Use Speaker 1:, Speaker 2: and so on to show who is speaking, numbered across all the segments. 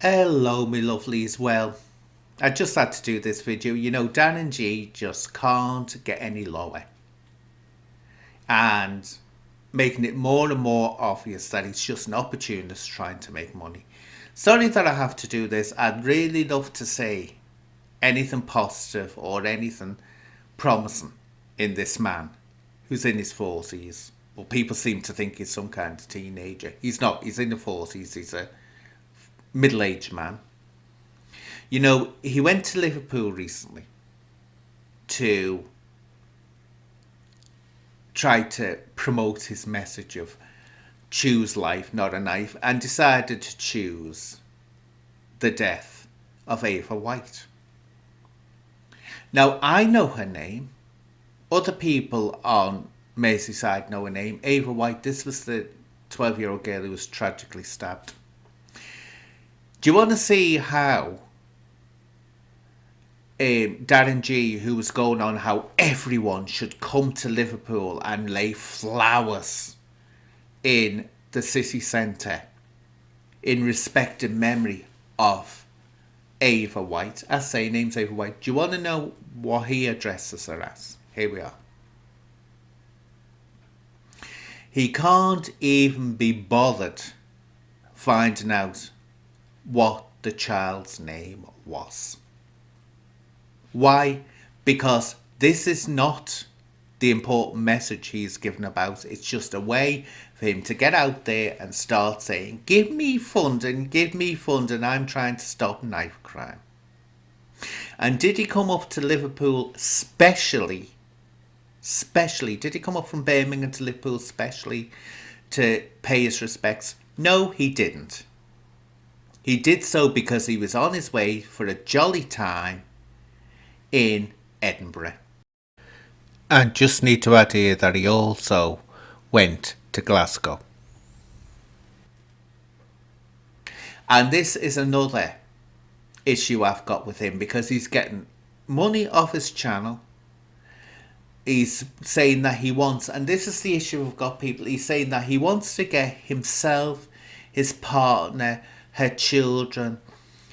Speaker 1: Hello, my lovelies. Well, I just had to do this video. Darren Gee just can't get any lower. And making it more and more obvious that he's just an opportunist trying to make money. Sorry that I have to do this. I'd really love to say anything positive or anything promising in this man who's in his 40s. Well, people seem to think he's some kind of teenager. He's not. He's in the 40s. He's a middle-aged man. He went to Liverpool recently to try to promote his message of choose life, not a knife, and decided to choose the death of Ava White. Now, I know her name. Other people on Merseyside know her name. Ava White, this was the 12-year-old girl who was tragically stabbed. Do you want to see how Darren Gee, who was going on how everyone should come to Liverpool and lay flowers in the city centre in respect and memory of Ava White? I say, name's Ava White. Do you want to know what he addresses her as? Here we are. He can't even be bothered finding out what the child's name was. Why? Because this is not the important message he's given about. It's just a way for him to get out there and start saying, give me funding, I'm trying to stop knife crime. And did he come up to Liverpool specially, did he come up from Birmingham to Liverpool specially to pay his respects? No, he didn't. He did so because he was on his way for a jolly time in Edinburgh. And just need to add here that he also went to Glasgow. And this is another issue I've got with him, because he's getting money off his channel. He's saying that he wants, and this is the issue we've got, people, he's saying that he wants to get himself, his partner, her children,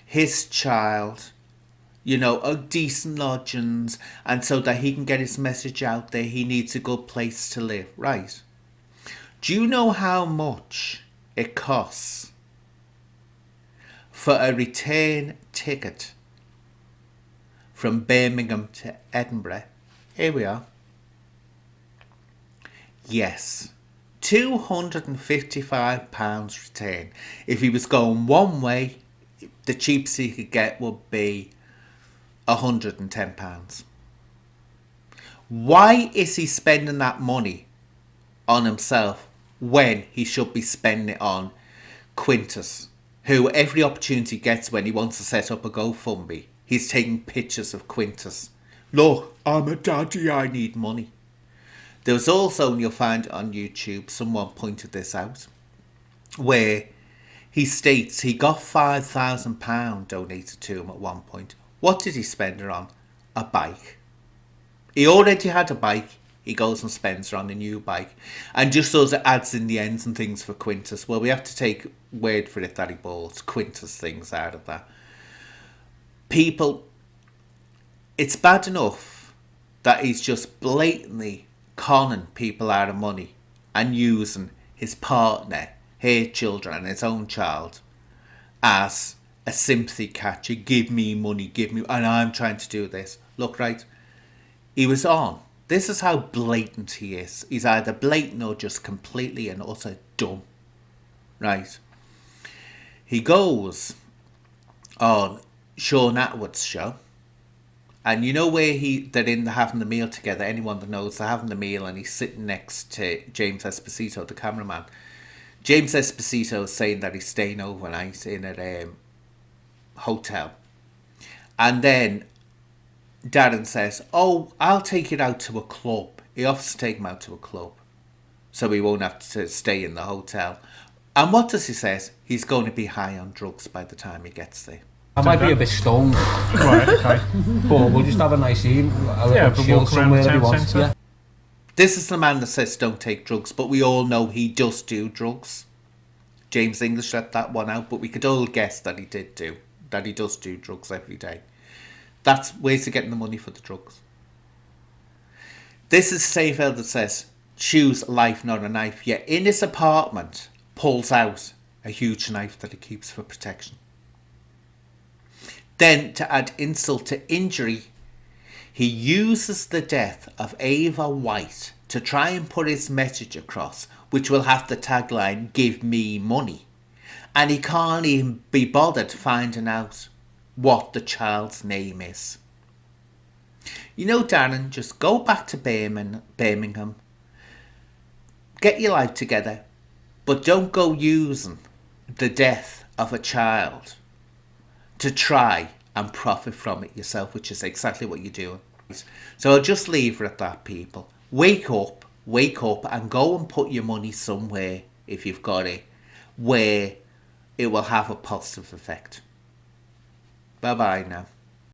Speaker 1: his child, a decent lodgings, and so that he can get his message out there, he needs a good place to live. Right. Do you know how much it costs for a return ticket from Birmingham to Edinburgh? Here we are. Yes. £255 return. If he was going one way, the cheapest he could get would be £110. Why is he spending that money on himself when he should be spending it on Quintus, who every opportunity gets when he wants to set up a GoFundMe, he's taking pictures of Quintus. Look, I'm a daddy, I need money. There was also, and you'll find it on YouTube, someone pointed this out, where he states he got £5,000 donated to him at one point. What did he spend her on? A bike. He already had a bike. He goes and spends her on a new bike. And just so it adds in the ends and things for Quintus. Well, we have to take word for it that he bought Quintus things out of that. People, it's bad enough that he's just blatantly conning people out of money and using his partner, her children and his own child as a sympathy catcher. Give me money, and I'm trying to do this. Look, right, he was on. This is how blatant he is. He's either blatant or just completely and utter dumb. Right. He goes on Sean Atwood's show. And you know where they're having the meal together. Anyone that knows, they're having the meal and he's sitting next to James Esposito, the cameraman. James Esposito is saying that he's staying overnight in a hotel. And then Darren says, oh, I'll take it out to a club. He offers to take him out to a club, so he won't have to stay in the hotel. And what does he say? He's going to be high on drugs by the time he gets there.
Speaker 2: I might be a bit stoned,
Speaker 3: right, okay.
Speaker 2: but we'll just have a nice evening.
Speaker 3: Yeah, but walk around the town centre.
Speaker 2: Yeah.
Speaker 1: This is the man that says don't take drugs, but we all know he does do drugs. James English let that one out, but we could all guess that he does do drugs every day. That's ways of getting the money for the drugs. This is Seinfeld that says, choose life, not a knife. Yet in his apartment, pulls out a huge knife that he keeps for protection. Then, to add insult to injury, he uses the death of Ava White to try and put his message across, which will have the tagline, give me money. And he can't even be bothered finding out what the child's name is. You know, Darren, just go back to Birmingham, get your life together, but don't go using the death of a child to try and profit from it yourself, which is exactly what you're doing. So I'll just leave it at that, people. Wake up, and go and put your money somewhere, if you've got it, where it will have a positive effect. Bye bye now.